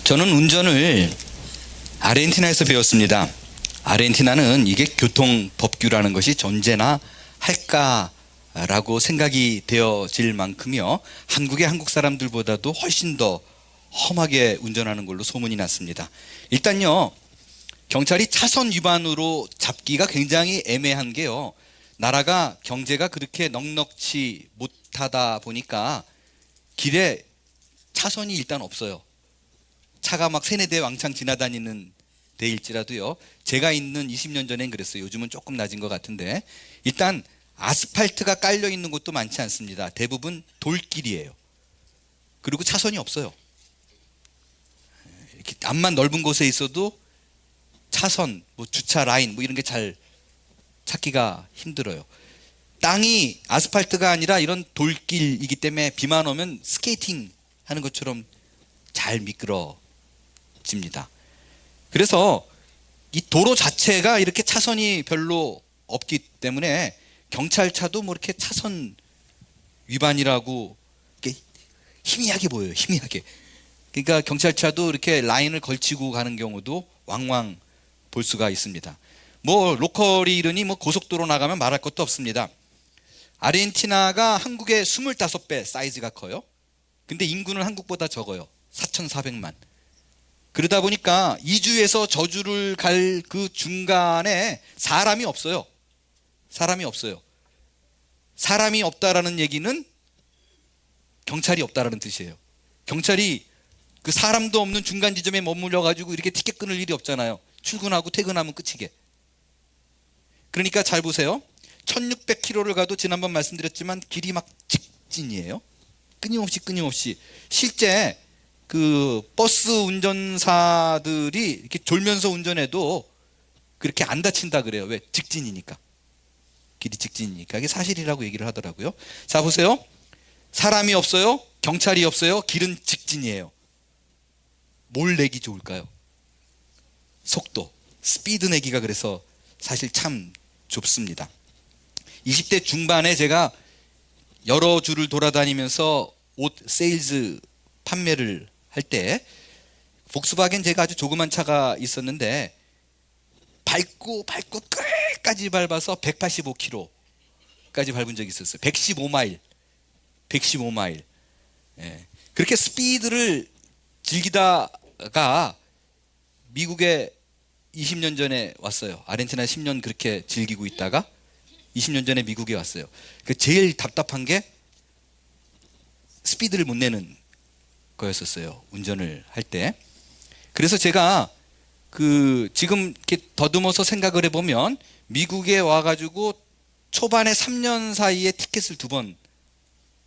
저는 운전을 아르헨티나에서 배웠습니다. 아르헨티나는 이게 교통법규라는 것이 존재나 할까라고 생각이 되어질 만큼요, 한국의 한국 사람들보다도 훨씬 더 험하게 운전하는 걸로 소문이 났습니다. 일단요, 경찰이 차선 위반으로 잡기가 굉장히 애매한 게요, 나라가 경제가 그렇게 넉넉지 못하다 보니까 길에 차선이 일단 없어요. 차가 막 세네 대 왕창 지나다니는 데일지라도요, 제가 있는 20년 전엔 그랬어요. 요즘은 조금 낮은 것 같은데, 일단 아스팔트가 깔려 있는 곳도 많지 않습니다. 대부분 돌길이에요. 그리고 차선이 없어요. 이렇게 암만 넓은 곳에 있어도 차선, 주차 라인 이런 게 잘 찾기가 힘들어요. 땅이 아스팔트가 아니라 이런 돌길이기 때문에 비만 오면 스케이팅 하는 것처럼 잘 미끄러집니다. 그래서 이 도로 자체가 이렇게 차선이 별로 없기 때문에 경찰차도 이렇게 차선 위반이라고 이렇게 희미하게 보여요. 희미하게. 그러니까 경찰차도 이렇게 라인을 걸치고 가는 경우도 왕왕 볼 수가 있습니다. 로컬이 이러니 고속도로 나가면 말할 것도 없습니다. 아르헨티나가 한국의 25배 사이즈가 커요. 근데 인구는 한국보다 적어요. 4,400만. 그러다 보니까 이주에서 저주를 갈 그 중간에 사람이 없어요. 사람이 없어요. 사람이 없다라는 얘기는 경찰이 없다라는 뜻이에요. 경찰이 그 사람도 없는 중간 지점에 머물러 가지고 이렇게 티켓 끊을 일이 없잖아요. 출근하고 퇴근하면 끝이게. 그러니까 잘 보세요. 1600km를 가도 지난번 말씀드렸지만 길이 막 직진이에요. 끊임없이. 실제 그 버스 운전사들이 이렇게 졸면서 운전해도 그렇게 안 다친다 그래요. 왜? 직진이니까. 길이 직진이니까. 이게 사실이라고 얘기를 하더라고요. 자, 보세요. 사람이 없어요. 경찰이 없어요. 길은 직진이에요. 뭘 내기 좋을까요? 속도, 스피드 내기가 그래서 사실 참 좁습니다. 20대 중반에 제가 여러 주를 돌아다니면서 옷 세일즈 판매를 할 때 폭스바겐 제가 아주 조그만 차가 있었는데 밟고 끝까지 밟아서 185km까지 밟은 적이 있었어요. 115마일. 예. 그렇게 스피드를 즐기다가 미국에 20년 전에 왔어요. 아르헨티나 10년 그렇게 즐기고 있다가 20년 전에 미국에 왔어요. 제일 답답한 게 스피드를 못 내는 거였었어요. 운전을 할 때. 그래서 제가 지금 이렇게 더듬어서 생각을 해보면 미국에 와가지고 초반에 3년 사이에 티켓을 2번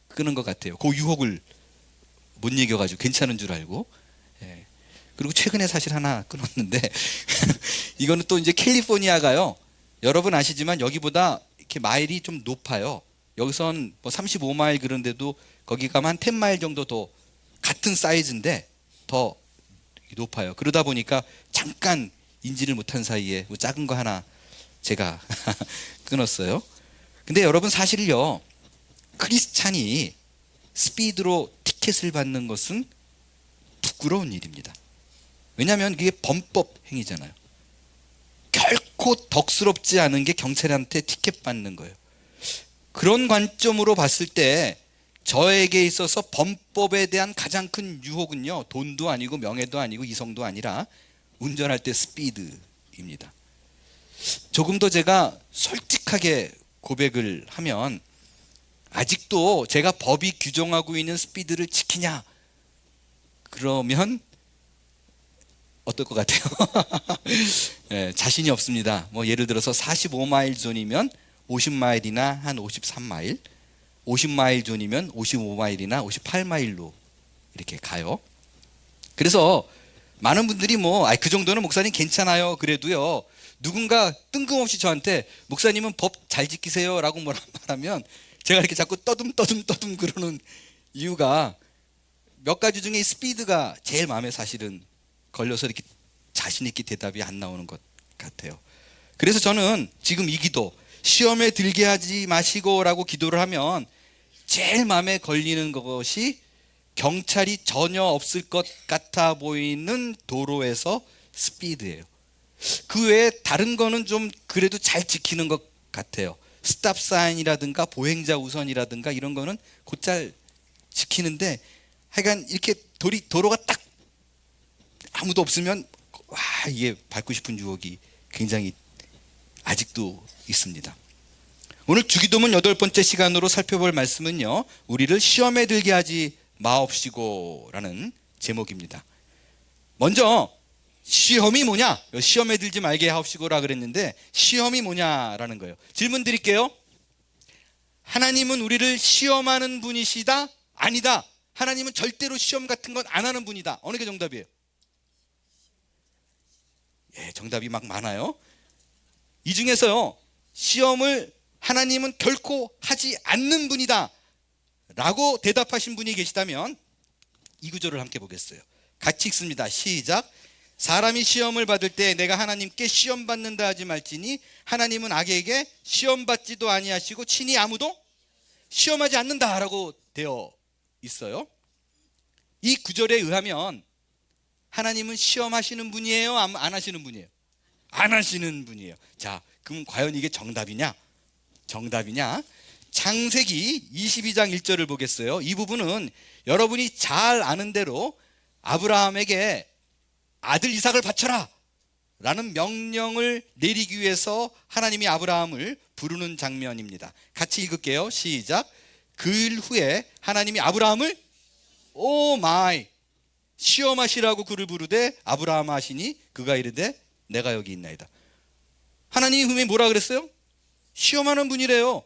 끊은 것 같아요. 그 유혹을 못 이겨가지고 괜찮은 줄 알고. 예. 그리고 최근에 사실 하나 끊었는데 이거는 또 이제 캘리포니아가요, 여러분 아시지만 여기보다 이렇게 마일이 좀 높아요. 여기선 35마일 그런데도 거기 가면 한 10마일 정도 더 같은 사이즈인데 더 높아요. 그러다 보니까 잠깐 인지를 못한 사이에 작은 거 하나 제가 끊었어요. 근데 여러분 사실요, 크리스찬이 스피드로 티켓을 받는 것은 부끄러운 일입니다. 왜냐하면 그게 범법 행위잖아요. 결코 덕스럽지 않은 게 경찰한테 티켓 받는 거예요. 그런 관점으로 봤을 때 저에게 있어서 범법에 대한 가장 큰 유혹은요, 돈도 아니고 명예도 아니고 이성도 아니라 운전할 때 스피드입니다. 조금 더 제가 솔직하게 고백을 하면 아직도 제가 법이 규정하고 있는 스피드를 지키냐 그러면 어떨 것 같아요? 네, 자신이 없습니다. 예를 들어서 45마일 존이면 50마일이나 한 53마일, 50마일 존이면 55마일이나 58마일로 이렇게 가요. 그래서 많은 분들이 그 정도는 목사님 괜찮아요 그래도요, 누군가 뜬금없이 저한테 목사님은 법 잘 지키세요 라고 말하면 제가 이렇게 자꾸 떠듬 그러는 이유가 몇 가지 중에 스피드가 제일 마음에 사실은 걸려서 이렇게 자신 있게 대답이 안 나오는 것 같아요. 그래서 저는 지금 이 기도, 시험에 들게 하지 마시고 라고 기도를 하면 제일 마음에 걸리는 것이 경찰이 전혀 없을 것 같아 보이는 도로에서 스피드예요. 그 외에 다른 거는 좀 그래도 잘 지키는 것 같아요. 스탑 사인이라든가 보행자 우선이라든가 이런 거는 곧잘 지키는데, 하여간 이렇게 도로가 딱 아무도 없으면 와, 이게 밟고 싶은 유혹이 굉장히 아직도 있습니다. 오늘 주기도문 8번째 시간으로 살펴볼 말씀은요, 우리를 시험에 들게 하지 마옵시고 라는 제목입니다. 먼저 시험이 뭐냐? 시험에 들지 말게 하옵시고라 그랬는데 시험이 뭐냐라는 거예요. 질문 드릴게요. 하나님은 우리를 시험하는 분이시다? 아니다. 하나님은 절대로 시험 같은 건 안 하는 분이다. 어느 게 정답이에요? 예, 정답이 막 많아요. 이 중에서요, 시험을 하나님은 결코 하지 않는 분이다 라고 대답하신 분이 계시다면 이 구절을 함께 보겠어요. 같이 읽습니다. 시작. 사람이 시험을 받을 때 내가 하나님께 시험 받는다 하지 말지니 하나님은 악에게 시험 받지도 아니하시고 친히 아무도 시험하지 않는다 라고 되어 있어요. 이 구절에 의하면 하나님은 시험하시는 분이에요? 안 하시는 분이에요? 안 하시는 분이에요. 자, 그럼 과연 이게 정답이냐? 창세기 22장 1절을 보겠어요. 이 부분은 여러분이 잘 아는 대로 아브라함에게 아들 이삭을 바쳐라 라는 명령을 내리기 위해서 하나님이 아브라함을 부르는 장면입니다. 같이 읽을게요. 시작. 그 일 후에 하나님이 아브라함을 시험하시라고 그를 부르되 아브라함 하시니 그가 이르되 내가 여기 있나이다. 하나님이 분명히 뭐라 그랬어요? 시험하는 분이래요.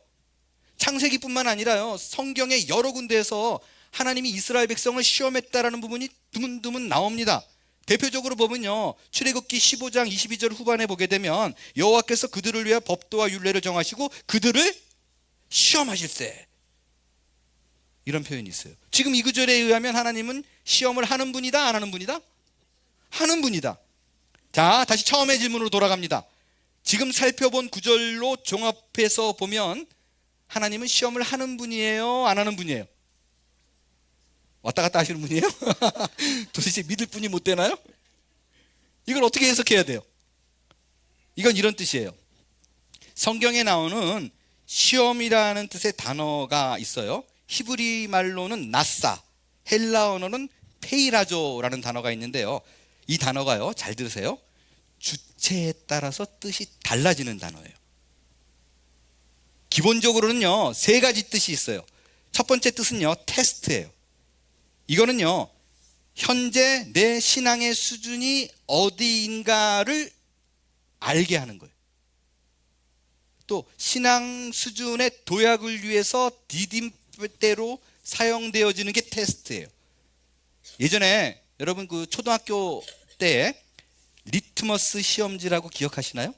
창세기뿐만 아니라요, 성경의 여러 군데에서 하나님이 이스라엘 백성을 시험했다라는 부분이 드문드문 나옵니다. 대표적으로 보면요, 출애굽기 15장 22절 후반에 보게 되면 여호와께서 그들을 위해 법도와 율례를 정하시고 그들을 시험하실세, 이런 표현이 있어요. 지금 이 구절에 의하면 하나님은 시험을 하는 분이다, 안 하는 분이다? 하는 분이다. 자, 다시 처음의 질문으로 돌아갑니다. 지금 살펴본 구절로 종합해서 보면 하나님은 시험을 하는 분이에요, 안 하는 분이에요? 왔다 갔다 하시는 분이에요? 도대체 믿을 분이 못 되나요? 이걸 어떻게 해석해야 돼요? 이건 이런 뜻이에요. 성경에 나오는 시험이라는 뜻의 단어가 있어요. 히브리 말로는 나사, 헬라 언어는 페이라조라는 단어가 있는데요, 이 단어가요, 잘 들으세요, 주체에 따라서 뜻이 달라지는 단어예요. 기본적으로는요, 3가지 뜻이 있어요. 첫 번째 뜻은요, 테스트예요. 이거는요, 현재 내 신앙의 수준이 어디인가를 알게 하는 거예요. 또 신앙 수준의 도약을 위해서 디딤대로 사용되어지는 게 테스트예요. 예전에 여러분 그 초등학교 때 리트머스 시험지라고 기억하시나요?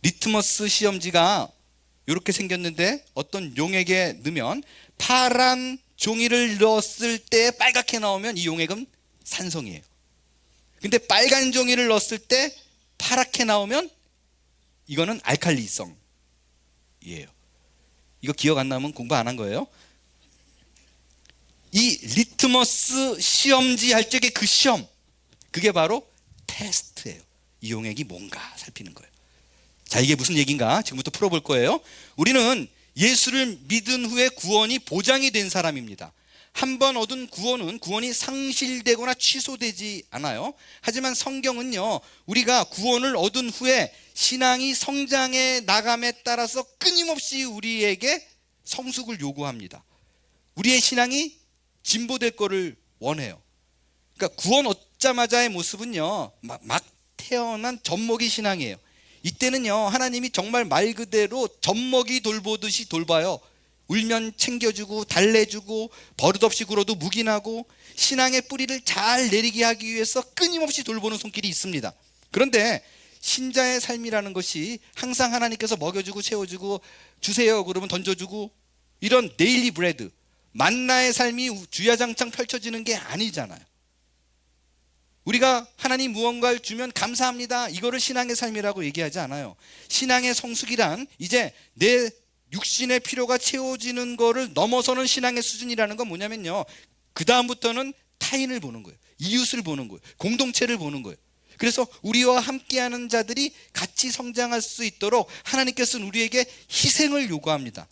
리트머스 시험지가 이렇게 생겼는데 어떤 용액에 넣으면 파란 종이를 넣었을 때 빨갛게 나오면 이 용액은 산성이에요. 근데 빨간 종이를 넣었을 때 파랗게 나오면 이거는 알칼리성이에요. 이거 기억 안 나면 공부 안 한 거예요. 이 리트머스 시험지 할 적에 그 시험, 그게 바로 테스트예요. 이 용액이 뭔가 살피는 거예요. 자, 이게 무슨 얘기인가 지금부터 풀어볼 거예요. 우리는 예수를 믿은 후에 구원이 보장이 된 사람입니다. 한번 얻은 구원이 상실되거나 취소되지 않아요. 하지만 성경은요, 우리가 구원을 얻은 후에 신앙이 성장해 나감에 따라서 끊임없이 우리에게 성숙을 요구합니다. 우리의 신앙이 진보될 거를 원해요. 그러니까 구원 얻자마자의 모습은요, 막 태어난 젖먹이 신앙이에요. 이때는요, 하나님이 정말 말 그대로 젖먹이 돌보듯이 돌봐요. 울면 챙겨주고 달래주고 버릇없이 굴어도 묵인하고 신앙의 뿌리를 잘 내리게 하기 위해서 끊임없이 돌보는 손길이 있습니다. 그런데 신자의 삶이라는 것이 항상 하나님께서 먹여주고 채워주고 주세요 그러면 던져주고 이런 데일리 브레드, 만나의 삶이 주야장창 펼쳐지는 게 아니잖아요. 우리가 하나님 무언가를 주면 감사합니다, 이거를 신앙의 삶이라고 얘기하지 않아요. 신앙의 성숙이란 이제 내 육신의 필요가 채워지는 거를 넘어서는 신앙의 수준이라는 건 뭐냐면요, 그 다음부터는 타인을 보는 거예요. 이웃을 보는 거예요. 공동체를 보는 거예요. 그래서 우리와 함께하는 자들이 같이 성장할 수 있도록 하나님께서는 우리에게 희생을 요구합니다.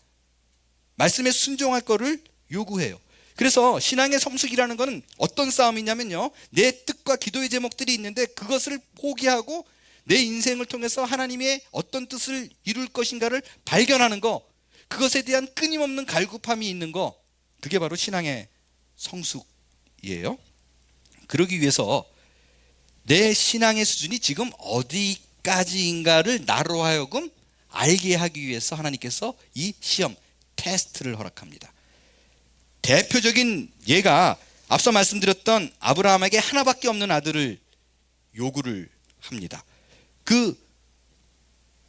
말씀에 순종할 거를 요구해요. 그래서 신앙의 성숙이라는 것은 어떤 싸움이냐면요, 내 뜻과 기도의 제목들이 있는데 그것을 포기하고 내 인생을 통해서 하나님의 어떤 뜻을 이룰 것인가를 발견하는 거, 그것에 대한 끊임없는 갈급함이 있는 거, 그게 바로 신앙의 성숙이에요. 그러기 위해서 내 신앙의 수준이 지금 어디까지인가를 나로 하여금 알게 하기 위해서 하나님께서 이 시험, 테스트를 허락합니다. 대표적인 예가 앞서 말씀드렸던 아브라함에게 하나밖에 없는 아들을 요구를 합니다. 그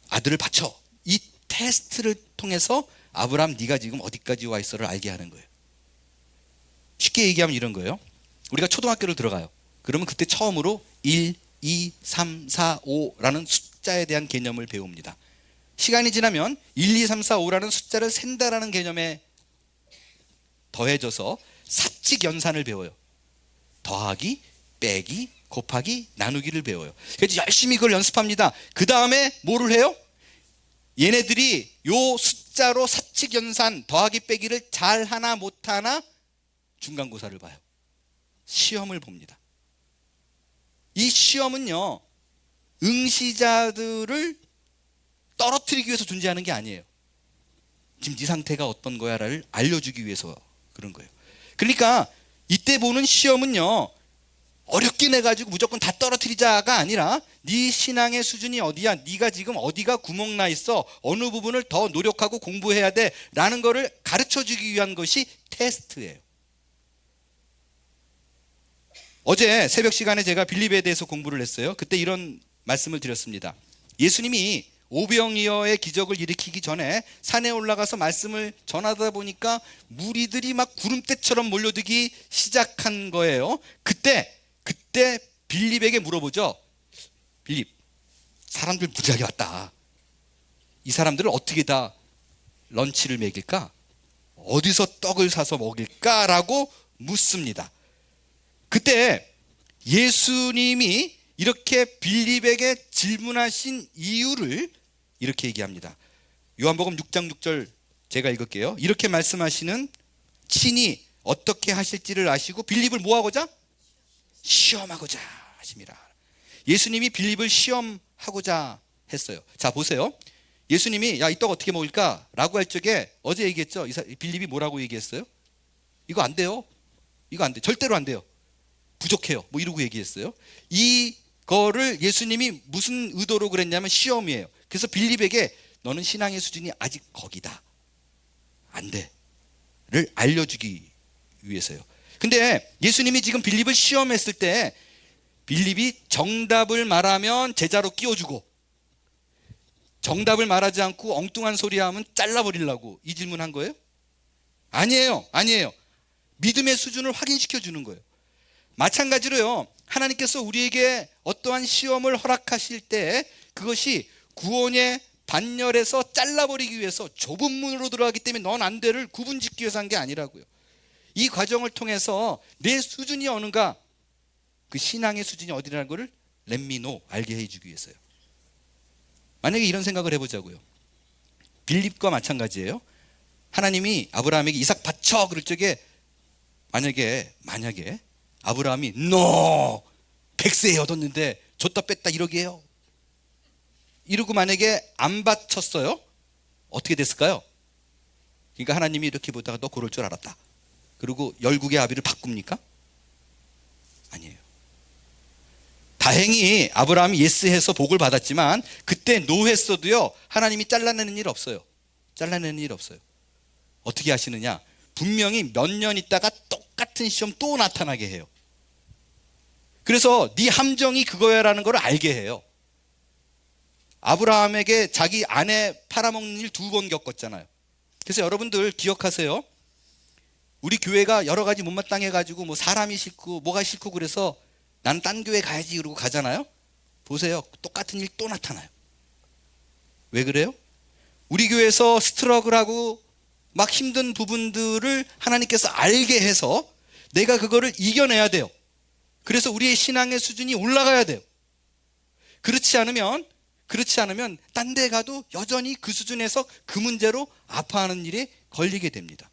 아들을 바쳐. 이 테스트를 통해서 아브라함, 네가 지금 어디까지 와 있어를 알게 하는 거예요. 쉽게 얘기하면 이런 거예요. 우리가 초등학교를 들어가요. 그러면 그때 처음으로 1, 2, 3, 4, 5라는 숫자에 대한 개념을 배웁니다. 시간이 지나면 1, 2, 3, 4, 5라는 숫자를 센다라는 개념에 더해져서 사칙 연산을 배워요. 더하기, 빼기, 곱하기, 나누기를 배워요. 그래서 열심히 그걸 연습합니다. 그 다음에 뭐를 해요? 얘네들이 요 숫자로 사칙 연산, 더하기, 빼기를 잘하나 못하나 중간고사를 봐요. 시험을 봅니다. 이 시험은요, 응시자들을 떨어뜨리기 위해서 존재하는 게 아니에요. 지금 네 상태가 어떤 거야를 알려주기 위해서 그런 거예요. 그러니까 이때 보는 시험은요, 어렵게 내가지고 무조건 다 떨어뜨리자가 아니라 네 신앙의 수준이 어디야, 네가 지금 어디가 구멍 나 있어, 어느 부분을 더 노력하고 공부해야 돼 라는 거를 가르쳐주기 위한 것이 테스트예요. 어제 새벽 시간에 제가 빌립에 대해서 공부를 했어요. 그때 이런 말씀을 드렸습니다. 예수님이 오병이어의 기적을 일으키기 전에 산에 올라가서 말씀을 전하다 보니까 무리들이 막 구름대처럼 몰려들기 시작한 거예요. 그때 빌립에게 물어보죠. 빌립, 사람들 무지하게 왔다. 이 사람들을 어떻게 다 런치를 먹일까? 어디서 떡을 사서 먹일까라고 묻습니다. 그때 예수님이 이렇게 빌립에게 질문하신 이유를 이렇게 얘기합니다. 요한복음 6장 6절 제가 읽을게요. 이렇게 말씀하시는 친히 어떻게 하실지를 아시고 빌립을 뭐하고자? 시험하고자 하심이라. 예수님이 빌립을 시험하고자 했어요. 자, 보세요. 예수님이 야, 이 떡 어떻게 먹을까? 라고 할 적에 어제 얘기했죠. 빌립이 뭐라고 얘기했어요? 이거 안 돼요. 이거 안 돼. 절대로 안 돼요. 부족해요. 뭐 이러고 얘기했어요. 이거를 예수님이 무슨 의도로 그랬냐면 시험이에요. 그래서 빌립에게 너는 신앙의 수준이 아직 거기다, 안 돼를 알려주기 위해서요. 근데 예수님이 지금 빌립을 시험했을 때 빌립이 정답을 말하면 제자로 끼워주고 정답을 말하지 않고 엉뚱한 소리 하면 잘라버리려고 이 질문한 거예요? 아니에요. 믿음의 수준을 확인시켜 주는 거예요. 마찬가지로요, 하나님께서 우리에게 어떠한 시험을 허락하실 때 그것이 구원의 반열에서 잘라버리기 위해서 좁은 문으로 들어가기 때문에 넌 안 돼를 구분짓기 위해서 한 게 아니라고요. 이 과정을 통해서 내 수준이 어는가, 그 신앙의 수준이 어디라는 것을 let me know, 알게 해주기 위해서요. 만약에 이런 생각을 해보자고요. 빌립과 마찬가지예요. 하나님이 아브라함에게 이삭 바쳐 그럴 적에 만약에 아브라함이 no 100세에 얻었는데 줬다 뺐다 이러게 해요. 이러고 만약에 안 바쳤어요? 어떻게 됐을까요? 그러니까 하나님이 이렇게 보다가 너 그럴 줄 알았다. 그리고 열국의 아비를 바꿉니까? 아니에요. 다행히 아브라함이 예스해서 복을 받았지만 그때 노했어도요, 하나님이 잘라내는 일 없어요. 어떻게 하시느냐? 분명히 몇 년 있다가 똑같은 시험 또 나타나게 해요. 그래서 네 함정이 그거야라는 걸 알게 해요. 아브라함에게 자기 아내 팔아먹는 일 2번 겪었잖아요. 그래서 여러분들 기억하세요. 우리 교회가 여러 가지 못마땅해가지고 뭐 사람이 싫고 뭐가 싫고 그래서 나는 딴 교회 가야지 그러고 가잖아요. 보세요. 똑같은 일 또 나타나요. 왜 그래요? 우리 교회에서 스트러글하고 막 힘든 부분들을 하나님께서 알게 해서 내가 그거를 이겨내야 돼요. 그래서 우리의 신앙의 수준이 올라가야 돼요. 그렇지 않으면 딴 데 가도 여전히 그 수준에서 그 문제로 아파하는 일에 걸리게 됩니다.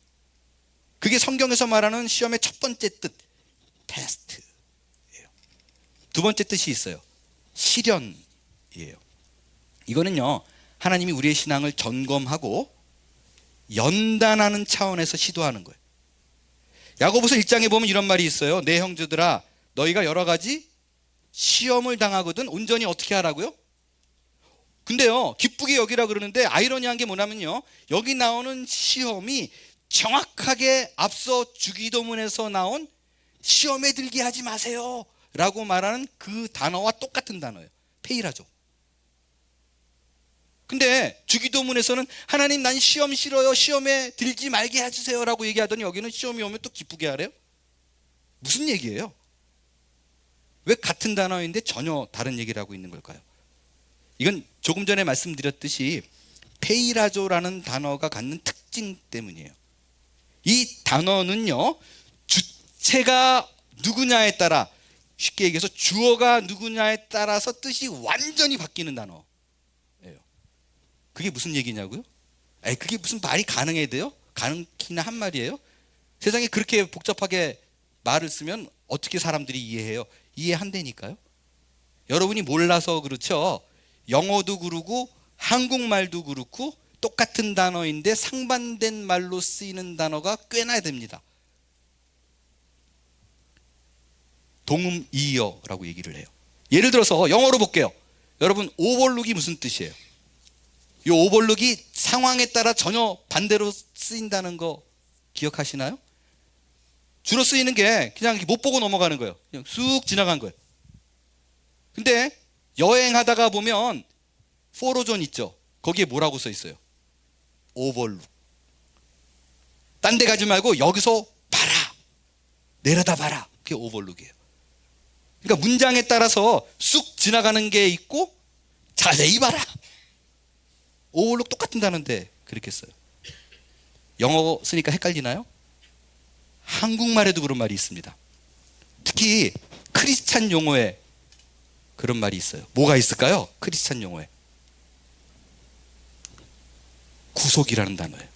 그게 성경에서 말하는 시험의 첫 번째 뜻, 테스트예요. 두 번째 뜻이 있어요. 시련이에요. 이거는요, 하나님이 우리의 신앙을 점검하고 연단하는 차원에서 시도하는 거예요. 야고보서 1장에 보면 이런 말이 있어요. 내 형제들아, 너희가 여러 가지 시험을 당하거든 온전히 어떻게 하라고요? 근데요, 기쁘게 여기라 그러는데 아이러니한 게 뭐냐면요, 여기 나오는 시험이 정확하게 앞서 주기도문에서 나온 시험에 들게 하지 마세요 라고 말하는 그 단어와 똑같은 단어예요. 페이라죠. 근데 주기도문에서는 하나님 난 시험 싫어요, 시험에 들지 말게 해주세요 라고 얘기하더니 여기는 시험이 오면 또 기쁘게 하래요? 무슨 얘기예요? 왜 같은 단어인데 전혀 다른 얘기를 하고 있는 걸까요? 이건 조금 전에 말씀드렸듯이 페이라조라는 단어가 갖는 특징 때문이에요. 이 단어는요, 주체가 누구냐에 따라, 쉽게 얘기해서 주어가 누구냐에 따라서 뜻이 완전히 바뀌는 단어예요. 그게 무슨 얘기냐고요? 그게 무슨 말이 가능해야 돼요? 가능키나 한 말이에요? 세상에 그렇게 복잡하게 말을 쓰면 어떻게 사람들이 이해해요? 이해한다니까요. 여러분이 몰라서 그렇죠. 영어도 그렇고 한국말도 그렇고 똑같은 단어인데 상반된 말로 쓰이는 단어가 꽤나 됩니다. 동음이어라고 얘기를 해요. 예를 들어서 영어로 볼게요. 여러분, 오버룩이 무슨 뜻이에요? 이 오버룩이 상황에 따라 전혀 반대로 쓰인다는 거 기억하시나요? 주로 쓰이는 게 그냥 못 보고 넘어가는 거예요. 그냥 쑥 지나간 거예요. 근데 여행하다가 보면 포로존 있죠. 거기에 뭐라고 써 있어요? 오버룩. 딴 데 가지 말고 여기서 봐라, 내려다 봐라. 그게 오버룩이에요. 그러니까 문장에 따라서 쑥 지나가는 게 있고 자세히 봐라. 오버룩 똑같은 단어인데 그렇게 써요. 영어 쓰니까 헷갈리나요? 한국말에도 그런 말이 있습니다. 특히 크리스찬 용어에 그런 말이 있어요. 뭐가 있을까요? 크리스찬 용어에 구속이라는 단어예요.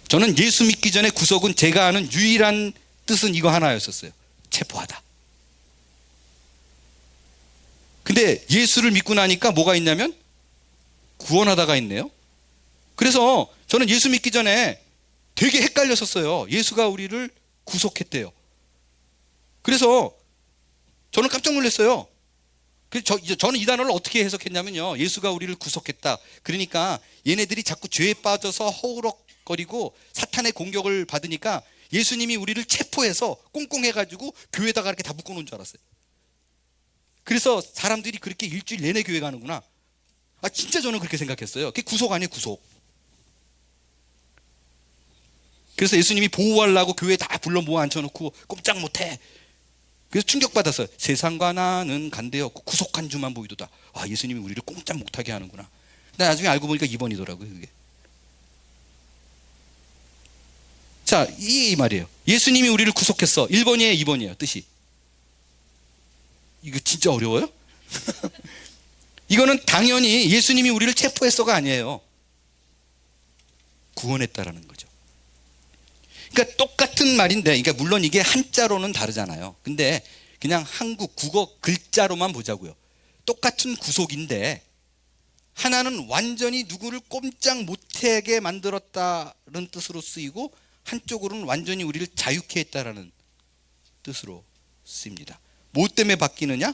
저는 예수 믿기 전에 구속은 제가 아는 유일한 뜻은 이거 하나였었어요. 체포하다. 근데 예수를 믿고 나니까 뭐가 있냐면 구원하다가 있네요. 그래서 저는 예수 믿기 전에 되게 헷갈렸었어요. 예수가 우리를 구속했대요. 그래서 저는 깜짝 놀랐어요. 저는 이 단어를 어떻게 해석했냐면요, 예수가 우리를 구속했다. 그러니까 얘네들이 자꾸 죄에 빠져서 허우럭거리고 사탄의 공격을 받으니까 예수님이 우리를 체포해서 꽁꽁해가지고 교회에다가 이렇게 다 묶어놓은 줄 알았어요. 그래서 사람들이 그렇게 일주일 내내 교회 가는구나. 진짜 저는 그렇게 생각했어요. 그게 구속 아니에요, 구속. 그래서 예수님이 보호하려고 교회에 다 불러 모아 앉혀놓고 꼼짝 못해. 그래서 충격받았어요. 세상과 나는 간대였고 구속한 주만 보이도다. 예수님이 우리를 꼼짝 못하게 하는구나. 근데 나중에 알고 보니까 2번이더라고요 그게. 자, 이 말이에요. 예수님이 우리를 구속했어. 1번이에요 2번이에요 뜻이? 이거 진짜 어려워요? 이거는 당연히 예수님이 우리를 체포했어가 아니에요. 구원했다라는 거죠. 그러니까 똑같은 말인데, 그러니까 물론 이게 한자로는 다르잖아요. 근데 그냥 한국 국어 글자로만 보자고요. 똑같은 구속인데 하나는 완전히 누구를 꼼짝 못하게 만들었다는 뜻으로 쓰이고 한쪽으로는 완전히 우리를 자유케 했다라는 뜻으로 쓰입니다. 뭐 때문에 바뀌느냐?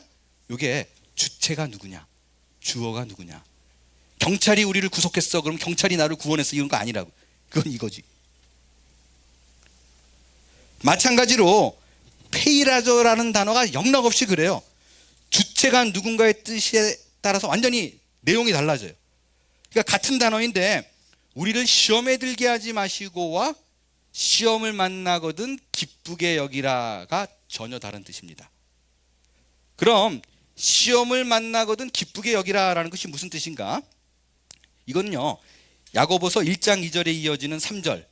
이게 주체가 누구냐, 주어가 누구냐. 경찰이 우리를 구속했어, 그럼 경찰이 나를 구원했어, 이런 거 아니라고. 그건 이거지. 마찬가지로 페이라조라는 단어가 영락없이 그래요. 주체가 누군가의 뜻에 따라서 완전히 내용이 달라져요. 그러니까 같은 단어인데 우리를 시험에 들게 하지 마시고와 시험을 만나거든 기쁘게 여기라가 전혀 다른 뜻입니다. 그럼 시험을 만나거든 기쁘게 여기라라는 것이 무슨 뜻인가? 이건요, 야고보서 1장 2절에 이어지는 3절,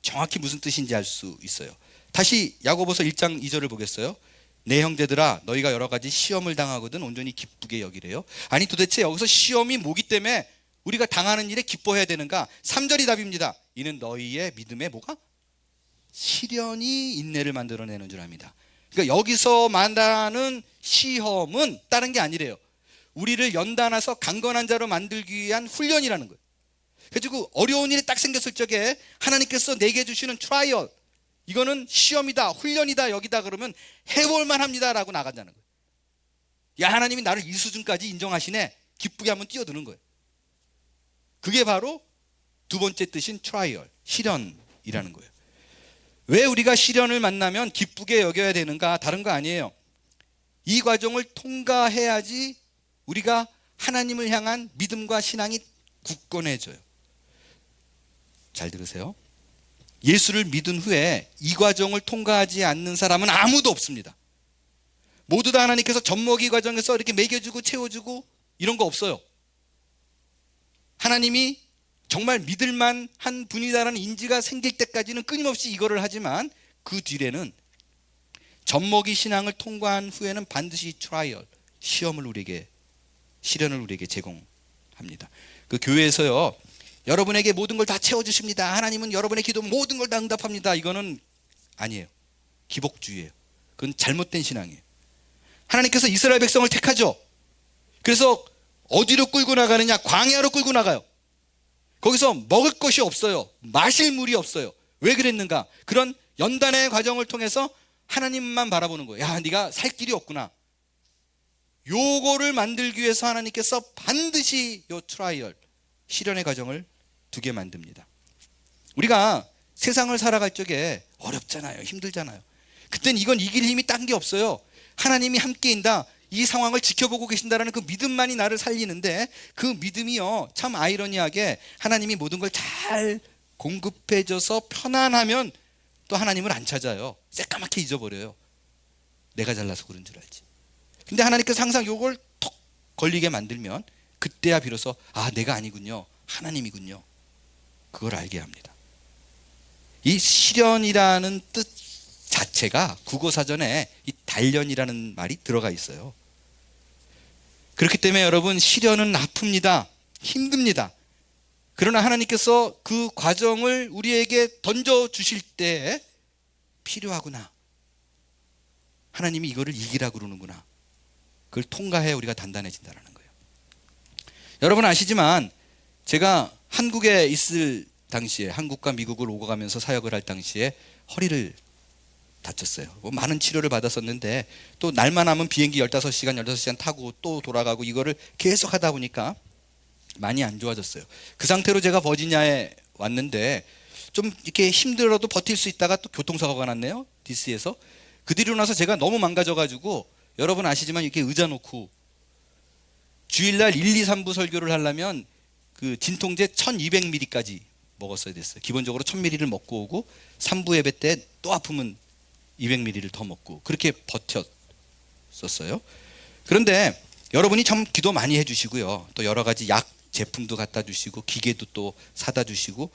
정확히 무슨 뜻인지 알 수 있어요. 다시 야고보서 1장 2절을 보겠어요. 내 형제들아, 너희가 여러 가지 시험을 당하거든 온전히 기쁘게 여기래요. 아니 도대체 여기서 시험이 뭐기 때문에 우리가 당하는 일에 기뻐해야 되는가? 3절이 답입니다. 이는 너희의 믿음에 뭐가? 시련이 인내를 만들어내는 줄 압니다. 그러니까 여기서 말하는 시험은 다른 게 아니래요. 우리를 연단해서 강건한 자로 만들기 위한 훈련이라는 거예요. 그래가지고 어려운 일이 딱 생겼을 적에 하나님께서 내게 주시는 트라이얼, 이거는 시험이다, 훈련이다, 여기다 그러면 해볼만 합니다 라고 나간다는 거예요. 야, 하나님이 나를 이 수준까지 인정하시네, 기쁘게 한번 뛰어드는 거예요. 그게 바로 두 번째 뜻인 트라이얼, 시련이라는 거예요. 왜 우리가 시련을 만나면 기쁘게 여겨야 되는가? 다른 거 아니에요. 이 과정을 통과해야지 우리가 하나님을 향한 믿음과 신앙이 굳건해져요. 잘 들으세요. 예수를 믿은 후에 이 과정을 통과하지 않는 사람은 아무도 없습니다. 모두 다 하나님께서 젖먹이 과정에서 이렇게 먹여주고 채워주고 이런 거 없어요. 하나님이 정말 믿을만 한 분이다라는 인지가 생길 때까지는 끊임없이 이거를 하지만 그 뒤에는 젖먹이 신앙을 통과한 후에는 반드시 트라이얼, 시련을 우리에게 제공합니다. 그 교회에서요, 여러분에게 모든 걸 다 채워주십니다, 하나님은 여러분의 기도 모든 걸 다 응답합니다, 이거는 아니에요. 기복주의예요. 그건 잘못된 신앙이에요. 하나님께서 이스라엘 백성을 택하죠. 그래서 어디로 끌고 나가느냐? 광야로 끌고 나가요. 거기서 먹을 것이 없어요. 마실 물이 없어요. 왜 그랬는가? 그런 연단의 과정을 통해서 하나님만 바라보는 거예요. 야, 네가 살 길이 없구나. 요거를 만들기 위해서 하나님께서 반드시 요 트라이얼, 시련의 과정을 두게 만듭니다. 우리가 세상을 살아갈 적에 어렵잖아요. 힘들잖아요. 그땐 이건 이길 힘이 딴 게 없어요. 하나님이 함께인다, 이 상황을 지켜보고 계신다라는 그 믿음만이 나를 살리는데, 그 믿음이요, 참 아이러니하게 하나님이 모든 걸 잘 공급해줘서 편안하면 또 하나님을 안 찾아요. 새까맣게 잊어버려요. 내가 잘나서 그런 줄 알지. 근데 하나님께서 항상 요걸 톡 걸리게 만들면 그때야 비로소 아, 내가 아니군요, 하나님이군요, 그걸 알게 합니다. 이 시련이라는 뜻 자체가 국어사전에 이 단련이라는 말이 들어가 있어요. 그렇기 때문에 여러분, 시련은 아픕니다. 힘듭니다. 그러나 하나님께서 그 과정을 우리에게 던져주실 때 필요하구나, 하나님이 이거를 이기라고 그러는구나, 그걸 통과해 우리가 단단해진다는 거예요. 여러분 아시지만 제가 한국에 있을 당시에, 한국과 미국을 오고 가면서 사역을 할 당시에 허리를 다쳤어요. 많은 치료를 받았었는데 또 날만 하면 비행기 15시간 타고 또 돌아가고 이거를 계속 하다 보니까 많이 안 좋아졌어요. 그 상태로 제가 버지니아에 왔는데 좀 이렇게 힘들어도 버틸 수 있다가 또 교통사고가 났네요, DC에서. 그 뒤로 나서 제가 너무 망가져가지고, 여러분 아시지만 이렇게 의자 놓고 주일날 1, 2, 3부 설교를 하려면 그 진통제 1200ml까지 먹었어야 됐어요. 기본적으로 1000ml를 먹고 오고 3부 예배 때 또 아프면 200ml를 더 먹고 그렇게 버텼었어요. 그런데 여러분이 참 기도 많이 해주시고요, 또 여러 가지 약 제품도 갖다 주시고 기계도 또 사다 주시고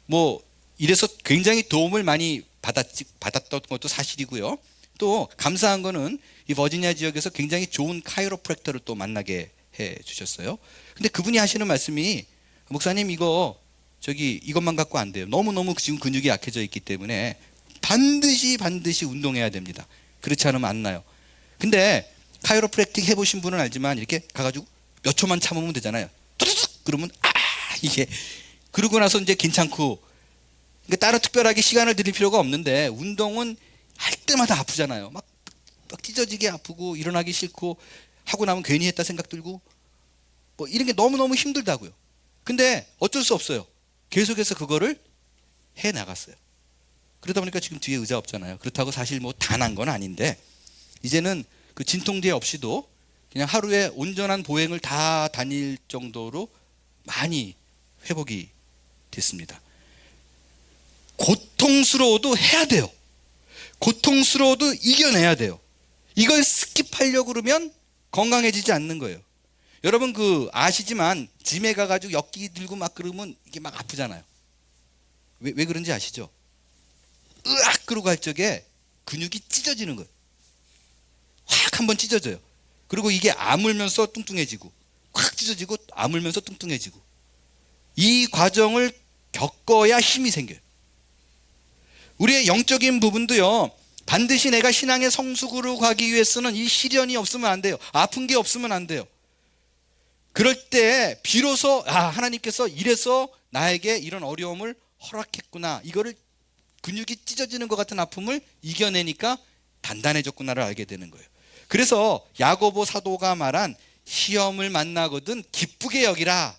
뭐 이래서 굉장히 도움을 많이 받았던 것도 사실이고요. 또 감사한 거는 이 버지니아 지역에서 굉장히 좋은 카이로프랙터를 또 만나게 해 주셨어요. 근데 그분이 하시는 말씀이, 목사님 이것만 갖고 안 돼요. 너무너무 지금 근육이 약해져 있기 때문에 반드시 운동해야 됩니다. 그렇지 않으면 안 나요. 근데 카이로프랙틱 해보신 분은 알지만 이렇게 가가지고 몇 초만 참으면 되잖아요. 뚜두둑 그러면 이게 그러고 나서 이제 괜찮고, 그러니까 따로 특별하게 시간을 들일 필요가 없는데 운동은 할 때마다 아프잖아요. 막 찢어지게 아프고 일어나기 싫고 하고 나면 괜히 했다 생각 들고 뭐 이런 게 너무너무 힘들다고요. 근데 어쩔 수 없어요. 계속해서 그거를 해 나갔어요. 그러다 보니까 지금 뒤에 의자 없잖아요. 그렇다고 사실 뭐 다 난 건 아닌데 이제는 그 진통제 없이도 그냥 하루에 온전한 보행을 다 다닐 정도로 많이 회복이 됐습니다. 고통스러워도 해야 돼요. 고통스러워도 이겨내야 돼요. 이걸 스킵하려고 그러면 건강해지지 않는 거예요. 여러분 아시지만 짐에 가가지고 엿기 들고 막 그러면 이게 막 아프잖아요. 왜 그런지 아시죠? 으악 그러고 할 적에 근육이 찢어지는 거예요. 확 한번 찢어져요. 그리고 이게 아물면서 뚱뚱해지고 확 찢어지고 아물면서 뚱뚱해지고 이 과정을 겪어야 힘이 생겨요. 우리의 영적인 부분도요, 반드시 내가 신앙의 성숙으로 가기 위해서는 이 시련이 없으면 안 돼요. 아픈 게 없으면 안 돼요. 그럴 때 비로소 하나님께서 이래서 나에게 이런 어려움을 허락했구나, 이거를 근육이 찢어지는 것 같은 아픔을 이겨내니까 단단해졌구나를 알게 되는 거예요. 그래서 야고보 사도가 말한 시험을 만나거든 기쁘게 여기라.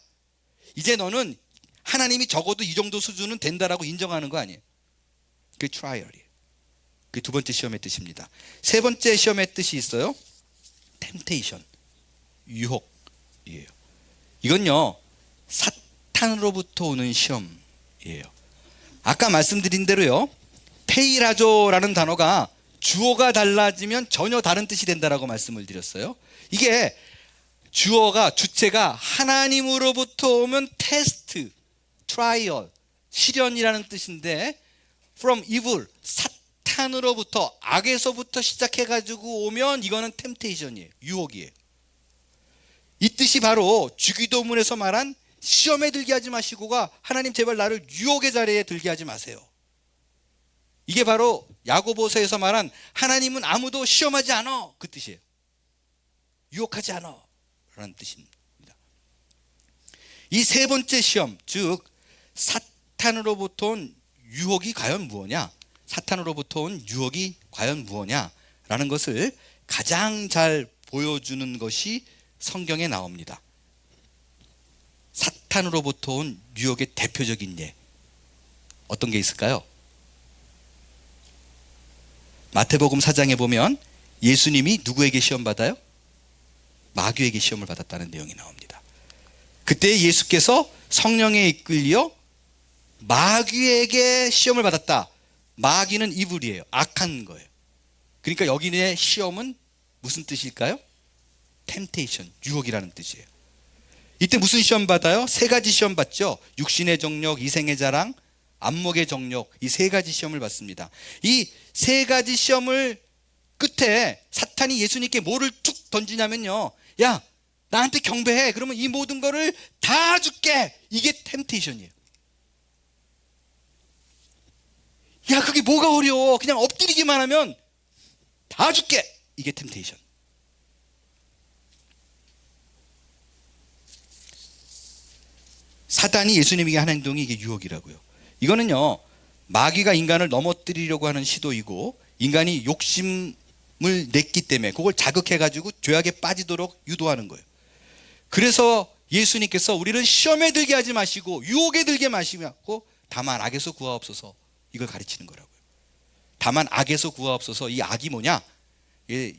이제 너는 하나님이 적어도 이 정도 수준은 된다라고 인정하는 거 아니에요. 그게 트라이얼이에요. 그게 두 번째 시험의 뜻입니다. 세 번째 시험의 뜻이 있어요. 템테이션, 유혹이에요. 이건요, 사탄으로부터 오는 시험이에요. 아까 말씀드린 대로요, 페이라조라는 단어가 주어가 달라지면 전혀 다른 뜻이 된다라고 말씀을 드렸어요. 이게 주체가 하나님으로부터 오면 테스트, 트라이얼, 시련이라는 뜻인데, from evil, 사탄으로부터, 악에서부터 시작해가지고 오면 이거는 템테이션이에요. 유혹이에요. 이 뜻이 바로 주기도문에서 말한 시험에 들게 하지 마시고가 하나님 제발 나를 유혹의 자리에 들게 하지 마세요. 이게 바로 야고보서에서 말한 하나님은 아무도 시험하지 않아, 그 뜻이에요. 유혹하지 않아 라는 뜻입니다. 이 세 번째 시험, 즉 사탄으로부터 온 유혹이 과연 무엇이냐, 사탄으로부터 온 유혹이 과연 무엇이냐 라는 것을 가장 잘 보여주는 것이 성경에 나옵니다. 사탄으로부터 온 유혹의 대표적인 예, 어떤 게 있을까요? 마태복음 4장에 보면 예수님이 누구에게 시험 받아요? 마귀에게 시험을 받았다는 내용이 나옵니다. 그때 예수께서 성령에 이끌려 마귀에게 시험을 받았다. 마귀는 이불이에요. 악한 거예요. 그러니까 여기의 시험은 무슨 뜻일까요? 템테이션, 유혹이라는 뜻이에요. 이때 무슨 시험 받아요? 세 가지 시험 받죠. 육신의 정욕, 이생의 자랑, 안목의 정욕, 이 세 가지 시험을 받습니다. 이 세 가지 시험을 끝에 사탄이 예수님께 뭐를 툭 던지냐면요, 야 나한테 경배해, 그러면 이 모든 거를 다 줄게. 이게 템테이션이에요. 야 그게 뭐가 어려워, 그냥 엎드리기만 하면 다 줄게. 이게 템테이션. 사단이 예수님에게 한 행동이 이게 유혹이라고요. 이거는요, 마귀가 인간을 넘어뜨리려고 하는 시도이고, 인간이 욕심을 냈기 때문에 그걸 자극해가지고 죄악에 빠지도록 유도하는 거예요. 그래서 예수님께서 우리를 시험에 들게 하지 마시고 유혹에 들게 마시고 다만 악에서 구하옵소서, 이걸 가르치는 거라고요. 다만 악에서 구하옵소서. 이 악이 뭐냐?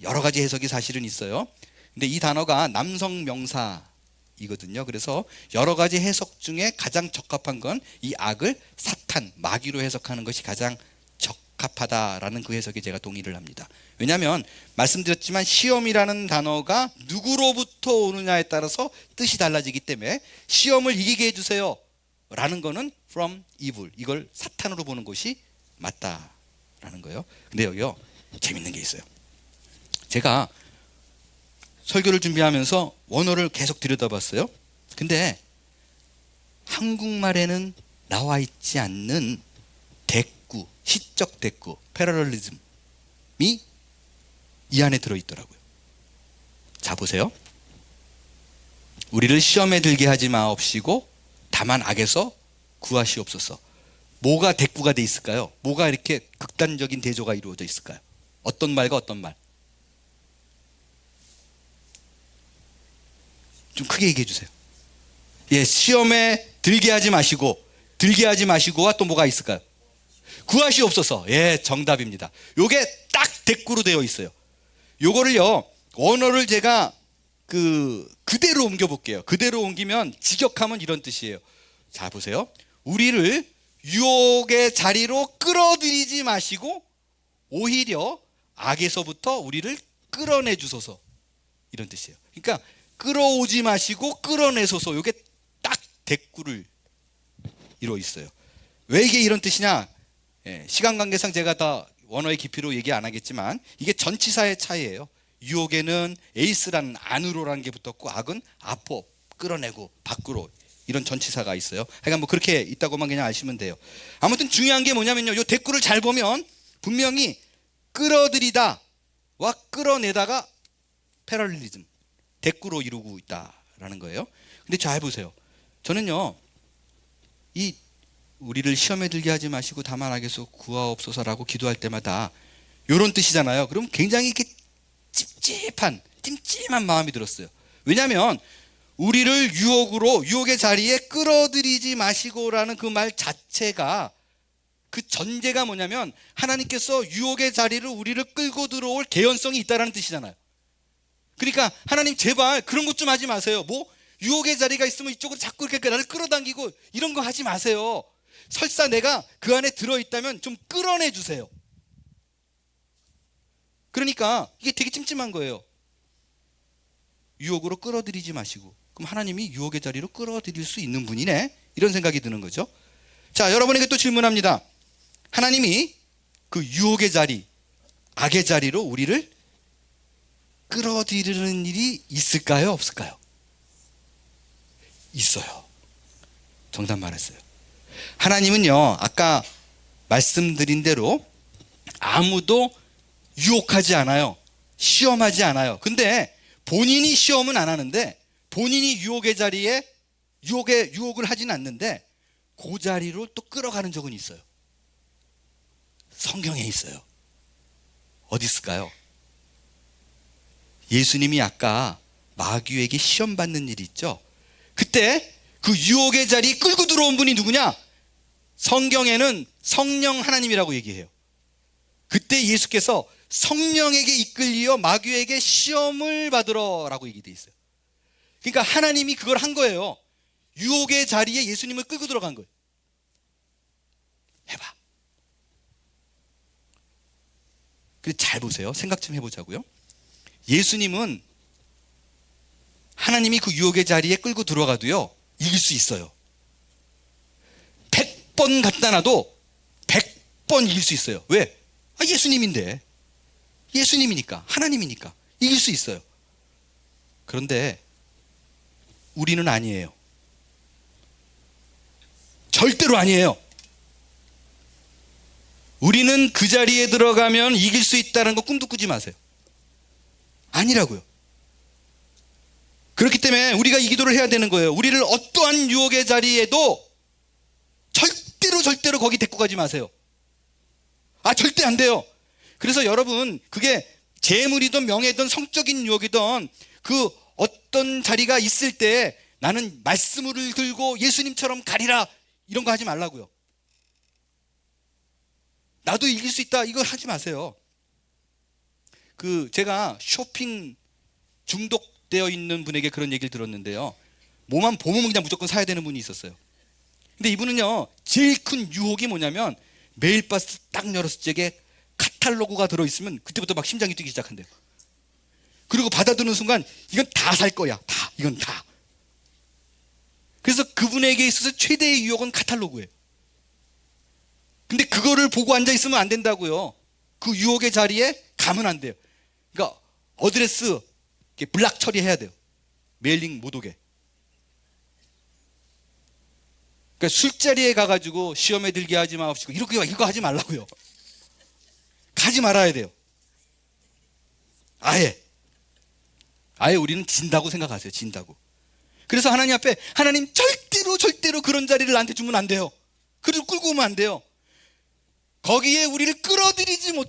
여러 가지 해석이 사실은 있어요. 근데 이 단어가 남성 명사이거든요. 그래서 여러 가지 해석 중에 가장 적합한 건 이 악을 사탄, 마귀로 해석하는 것이 가장 적합하다라는 그 해석에 제가 동의를 합니다. 왜냐하면 말씀드렸지만 시험이라는 단어가 누구로부터 오느냐에 따라서 뜻이 달라지기 때문에 시험을 이기게 해주세요 라는 거는 from evil, 이걸 사탄으로 보는 것이 맞다라는 거예요. 근데 여기요, 재밌는 게 있어요. 제가 설교를 준비하면서 원어를 계속 들여다봤어요. 근데 한국말에는 나와 있지 않는 대꾸, 시적 대꾸, 패러럴리즘이 이 안에 들어있더라고요. 자 보세요. 우리를 시험에 들게 하지 마옵시고 다만 악에서 구하시옵소서. 뭐가 대꾸가 돼 있을까요? 뭐가 이렇게 극단적인 대조가 이루어져 있을까요? 어떤 말과 어떤 말? 좀 크게 얘기해 주세요. 예, 시험에 들게 하지 마시고와 또 뭐가 있을까요? 구하시옵소서. 예, 정답입니다. 요게 딱 대꾸로 되어 있어요. 요거를요, 원어를 제가 그대로 옮겨 볼게요. 그대로 옮기면 직역하면 이런 뜻이에요. 자 보세요. 우리를 유혹의 자리로 끌어들이지 마시고 오히려 악에서부터 우리를 끌어내 주소서, 이런 뜻이에요. 그러니까 끌어오지 마시고 끌어내소서. 이게 딱 대꾸를 이루어 있어요. 왜 이게 이런 뜻이냐? 시간 관계상 제가 다 원어의 깊이로 얘기 안 하겠지만 이게 전치사의 차이예요. 유혹에는 에이스라는 안으로라는 게 붙었고 악은 아포, 끌어내고 밖으로, 이런 전치사가 있어요. 그러니까 뭐 그렇게 있다고만 그냥 아시면 돼요. 아무튼 중요한 게 뭐냐면요, 이 대꾸를 잘 보면 분명히 끌어들이다와 끌어내다가 패럴리즘, 대꾸로 이루고 있다라는 거예요. 근데 잘 보세요. 저는요, 이 우리를 시험에 들게 하지 마시고 다만 악에서 구하옵소서라고 기도할 때마다 이런 뜻이잖아요. 그럼 굉장히 이렇게 찜찜한 마음이 들었어요. 왜냐하면 우리를 유혹의 자리에 끌어들이지 마시고라는 그 말 자체가, 그 전제가 뭐냐면 하나님께서 유혹의 자리를 우리를 끌고 들어올 개연성이 있다는 뜻이잖아요. 그러니까 하나님 제발 그런 것 좀 하지 마세요. 뭐 유혹의 자리가 있으면 이쪽으로 자꾸 이렇게 나를 끌어당기고 이런 거 하지 마세요. 설사 내가 그 안에 들어있다면 좀 끌어내 주세요. 그러니까 이게 되게 찜찜한 거예요. 유혹으로 끌어들이지 마시고, 그럼 하나님이 유혹의 자리로 끌어들일 수 있는 분이네, 이런 생각이 드는 거죠. 자, 여러분에게 또 질문합니다. 하나님이 그 유혹의 자리, 악의 자리로 우리를 끌어들이는 일이 있을까요, 없을까요? 있어요. 정답 말했어요. 하나님은요, 아까 말씀드린 대로 아무도 유혹하지 않아요. 시험하지 않아요. 근데 본인이 시험은 안 하는데, 본인이 유혹의 자리에 유혹을 하진 않는데 그 자리로 또 끌어가는 적은 있어요. 성경에 있어요. 어디 있을까요? 예수님이 아까 마귀에게 시험 받는 일이 있죠. 그때 그 유혹의 자리에 끌고 들어온 분이 누구냐? 성경에는 성령 하나님이라고 얘기해요. 그때 예수께서 성령에게 이끌리어 마귀에게 시험을 받으러 라고 얘기돼 있어요. 그러니까 하나님이 그걸 한 거예요. 유혹의 자리에 예수님을 끌고 들어간 거예요. 해봐. 근데 잘 보세요. 생각 좀 해보자고요. 예수님은 하나님이 그 유혹의 자리에 끌고 들어가도요, 이길 수 있어요. 100번 갖다 놔도 100번 이길 수 있어요. 왜? 예수님인데. 예수님이니까, 하나님이니까 이길 수 있어요. 그런데 우리는 아니에요. 절대로 아니에요. 우리는 그 자리에 들어가면 이길 수 있다는 거 꿈도 꾸지 마세요. 아니라고요. 그렇기 때문에 우리가 이 기도를 해야 되는 거예요. 우리를 어떠한 유혹의 자리에도 절대로 거기 데리고 가지 마세요. 절대 안 돼요. 그래서 여러분, 그게 재물이든 명예든 성적인 유혹이든 그 어떤 자리가 있을 때 나는 말씀을 들고 예수님처럼 가리라, 이런 거 하지 말라고요. 나도 이길 수 있다, 이거 하지 마세요. 제가 쇼핑 중독되어 있는 분에게 그런 얘기를 들었는데요. 뭐만 보면 그냥 무조건 사야 되는 분이 있었어요. 근데 이분은요, 제일 큰 유혹이 뭐냐면 메일박스 딱 열었을 적에 카탈로그가 들어있으면 그때부터 막 심장이 뛰기 시작한대요. 그리고 받아두는 순간 이건 다 살 거야. 이건 다. 그래서 그분에게 있어서 최대의 유혹은 카탈로그예요. 근데 그거를 보고 앉아있으면 안 된다고요. 그 유혹의 자리에 가면 안 돼요. 그러니까 어드레스 블락 처리해야 돼요. 메일링 못 오게. 그러니까 술자리에 가가지고 시험에 들게 하지 마시고 이거 하지 말라고요. 가지 말아야 돼요. 아예 우리는 진다고 생각하세요. 진다고. 그래서 하나님 앞에, 하나님 절대로 그런 자리를 나한테 주면 안 돼요. 그리고 끌고 오면 안 돼요. 거기에 우리를 끌어들이지도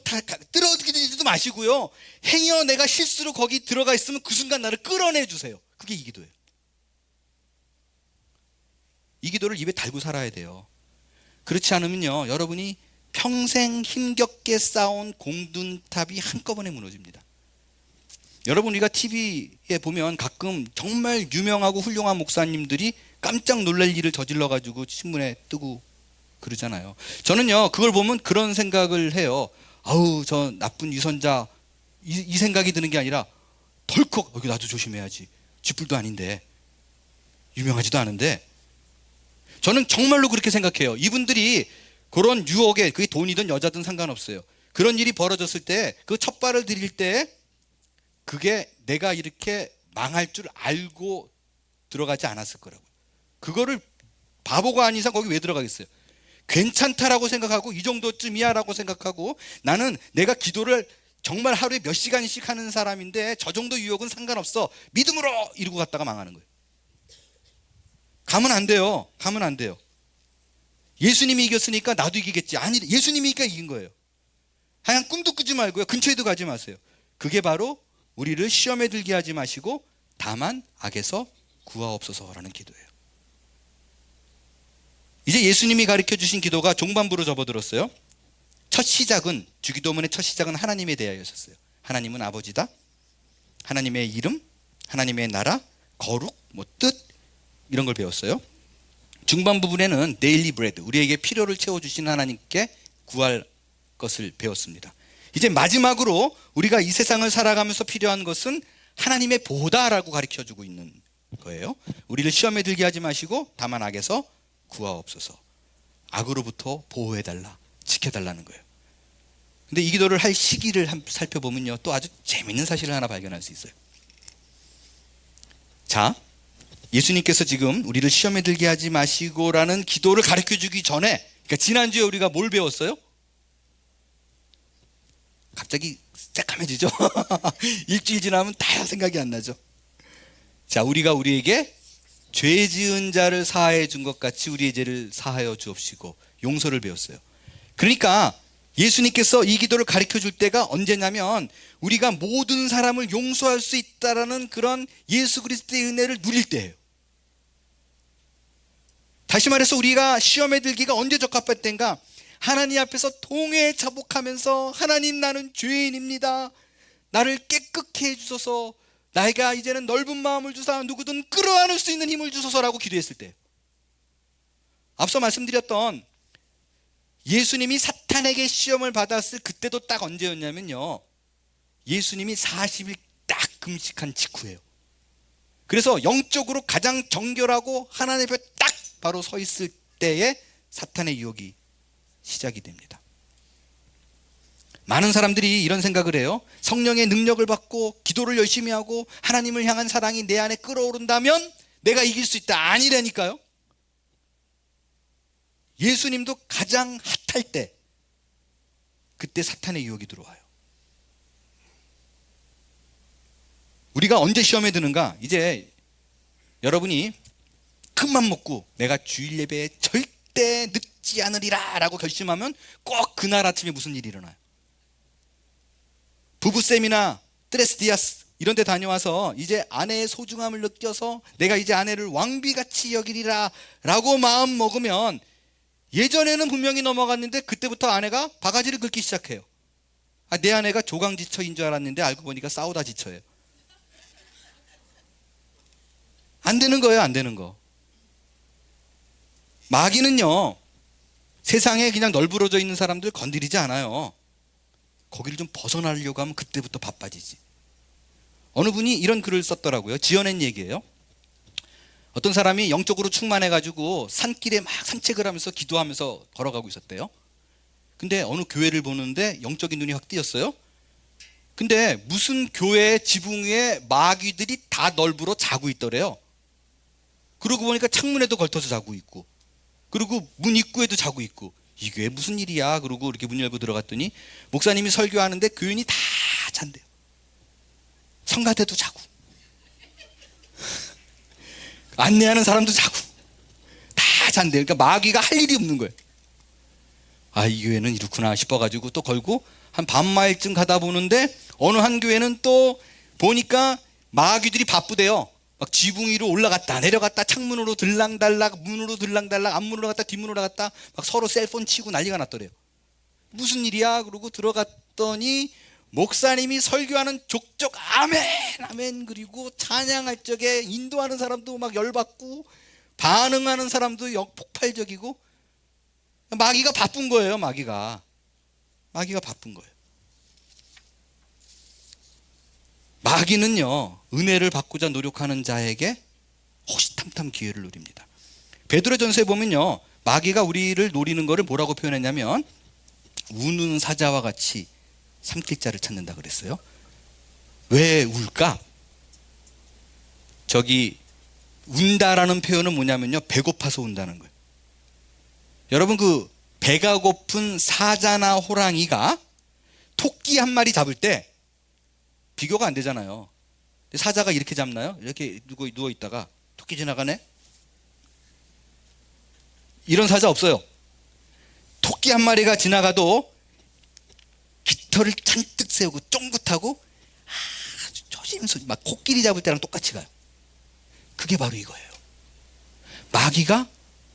마시고요, 행여 내가 실수로 거기 들어가 있으면 그 순간 나를 끌어내 주세요. 그게 이 기도예요. 이 기도를 입에 달고 살아야 돼요. 그렇지 않으면요, 여러분이 평생 힘겹게 쌓아온 공든탑이 한꺼번에 무너집니다. 여러분, 우리가 TV에 보면 가끔 정말 유명하고 훌륭한 목사님들이 깜짝 놀랄 일을 저질러 가지고 신문에 뜨고 그러잖아요. 저는요, 그걸 보면 그런 생각을 해요. 저 나쁜 유선자, 이 생각이 드는 게 아니라 덜컥 나도 조심해야지. 쥐뿔도 아닌데, 유명하지도 않은데. 저는 정말로 그렇게 생각해요. 이분들이 그런 유혹에, 그게 돈이든 여자든 상관없어요. 그런 일이 벌어졌을 때 그 첫 발을 들일 때 그게 내가 이렇게 망할 줄 알고 들어가지 않았을 거라고. 그거를 바보가 아닌 이상 거기 왜 들어가겠어요? 괜찮다라고 생각하고 이 정도쯤이야 라고 생각하고, 나는 내가 기도를 정말 하루에 몇 시간씩 하는 사람인데 저 정도 유혹은 상관없어, 믿음으로 이러고 갔다가 망하는 거예요. 가면 안 돼요. 가면 안 돼요. 예수님이 이겼으니까 나도 이기겠지. 아니, 예수님이니까 이긴 거예요. 하얀 꿈도 꾸지 말고요. 근처에도 가지 마세요. 그게 바로 우리를 시험에 들게 하지 마시고 다만 악에서 구하옵소서라는 기도예요. 이제 예수님이 가르쳐 주신 기도가 종반부로 접어들었어요. 첫 시작은, 주기도문의 첫 시작은 하나님에 대하여였어요. 하나님은 아버지다, 하나님의 이름, 하나님의 나라, 거룩, 뜻, 이런 걸 배웠어요. 중반 부분에는 데일리 브레드, 우리에게 필요를 채워주시는 하나님께 구할 것을 배웠습니다. 이제 마지막으로 우리가 이 세상을 살아가면서 필요한 것은 하나님의 보호다라고 가르쳐주고 있는 거예요. 우리를 시험에 들게 하지 마시고 다만 악에서 구하옵소서. 악으로부터 보호해달라, 지켜달라는 거예요. 근데 이 기도를 할 시기를 살펴보면요, 또 아주 재밌는 사실을 하나 발견할 수 있어요. 자, 예수님께서 지금 우리를 시험에 들게 하지 마시고라는 기도를 가르쳐주기 전에, 그러니까 지난주에 우리가 뭘 배웠어요? 갑자기 새까매지죠? 일주일 지나면 다 생각이 안 나죠. 자, 우리가 우리에게 죄 지은 자를 사하여 준 것 같이 우리의 죄를 사하여 주옵시고, 용서를 배웠어요. 그러니까 예수님께서 이 기도를 가르쳐 줄 때가 언제냐면, 우리가 모든 사람을 용서할 수 있다라는 그런 예수 그리스도의 은혜를 누릴 때예요. 다시 말해서 우리가 시험에 들기가 언제 적합할 때인가? 하나님 앞에서 통회에 자복하면서, 하나님 나는 죄인입니다, 나를 깨끗게 해주소서, 나이가 이제는 넓은 마음을 주사 누구든 끌어안을 수 있는 힘을 주소서라고 기도했을 때, 앞서 말씀드렸던 예수님이 사탄에게 시험을 받았을 그때도 딱 언제였냐면요, 예수님이 40일 딱 금식한 직후예요. 그래서 영적으로 가장 정결하고 하나님 앞에 딱 바로 서 있을 때에 사탄의 유혹이 시작이 됩니다. 많은 사람들이 이런 생각을 해요. 성령의 능력을 받고 기도를 열심히 하고 하나님을 향한 사랑이 내 안에 끓어오른다면 내가 이길 수 있다. 아니라니까요. 예수님도 가장 핫할 때, 그때 사탄의 유혹이 들어와요. 우리가 언제 시험에 드는가? 이제 여러분이 큰맘 먹고 내가 주일 예배에 절대 늦지 않으리라 라고 결심하면 꼭 그날 아침에 무슨 일이 일어나요. 부부쌤이나 트레스디아스 이런 데 다녀와서 이제 아내의 소중함을 느껴서 내가 이제 아내를 왕비같이 여기리라 라고 마음 먹으면, 예전에는 분명히 넘어갔는데 그때부터 아내가 바가지를 긁기 시작해요. 내 아내가 조강지처인 줄 알았는데 알고 보니까 싸우다 지쳐예요. 안 되는 거예요. 안 되는 거. 마귀는요, 세상에 그냥 널브러져 있는 사람들 건드리지 않아요. 거기를 좀 벗어나려고 하면 그때부터 바빠지지. 어느 분이 이런 글을 썼더라고요. 지어낸 얘기예요. 어떤 사람이 영적으로 충만해가지고 산길에 막 산책을 하면서 기도하면서 걸어가고 있었대요. 근데 어느 교회를 보는데 영적인 눈이 확 띄었어요. 근데 무슨 교회 지붕 위에 마귀들이 다 널브러 자고 있더래요. 그러고 보니까 창문에도 걸터서 자고 있고, 그리고 문 입구에도 자고 있고, 이게 무슨 일이야? 그러고 이렇게 문 열고 들어갔더니 목사님이 설교하는데 교인이 다 잔대요. 성가대도 자고, 안내하는 사람도 자고, 다 잔대요. 그러니까 마귀가 할 일이 없는 거예요. 이 교회는 이렇구나 싶어가지고 또 걸고 한 반마일쯤 가다 보는데 어느 한 교회는 또 보니까 마귀들이 바쁘대요. 막 지붕 위로 올라갔다 내려갔다, 창문으로 들랑달락, 문으로 들랑달락, 앞문으로 갔다 뒷문으로 갔다, 막 서로 셀폰 치고 난리가 났더래요. 무슨 일이야? 그러고 들어갔더니 목사님이 설교하는 족족 아멘 아멘, 그리고 찬양할 적에 인도하는 사람도 막 열받고 반응하는 사람도 폭발적이고, 마귀가 바쁜 거예요. 마귀가 바쁜 거예요. 마귀는요, 은혜를 받고자 노력하는 자에게 호시탐탐 기회를 누립니다. 베드로전서에 보면요, 마귀가 우리를 노리는 것을 뭐라고 표현했냐면 우는 사자와 같이 삼킬 자를 찾는다 그랬어요. 왜 울까? 저기 운다라는 표현은 뭐냐면요, 배고파서 운다는 거예요. 여러분, 그 배가 고픈 사자나 호랑이가 토끼 한 마리 잡을 때 비교가 안 되잖아요. 사자가 이렇게 잡나요? 이렇게 누워 있다가 토끼 지나가네? 이런 사자 없어요. 토끼 한 마리가 지나가도 깃털을 잔뜩 세우고 쫑긋하고 아주 조심스럽게 막 코끼리 잡을 때랑 똑같이 가요. 그게 바로 이거예요. 마귀가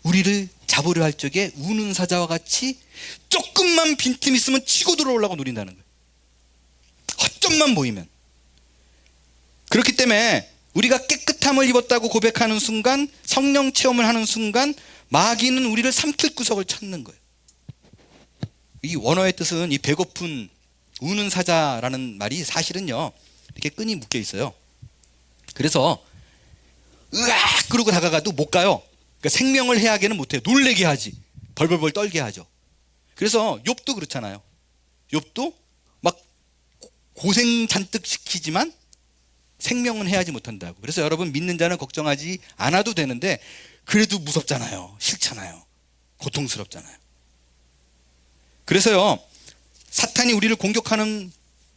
우리를 잡으려 할 적에 우는 사자와 같이 조금만 빈틈 있으면 치고 들어오려고 노린다는 거예요. 허점만 보이면. 그렇기 때문에 우리가 깨끗함을 입었다고 고백하는 순간, 성령 체험을 하는 순간 마귀는 우리를 삼킬 구석을 찾는 거예요. 이 원어의 뜻은 이 배고픈 우는 사자라는 말이 사실은요, 이렇게 끈이 묶여 있어요. 그래서 으악 그러고 다가가도 못 가요. 그러니까 생명을 해하게는 못해요. 놀래게 하지, 벌벌벌 떨게 하죠. 그래서 욥도 그렇잖아요. 욥도 막 고생 잔뜩 시키지만 생명은 해하지 못한다고. 그래서 여러분, 믿는 자는 걱정하지 않아도 되는데 그래도 무섭잖아요. 싫잖아요. 고통스럽잖아요. 그래서요, 사탄이 우리를 공격하는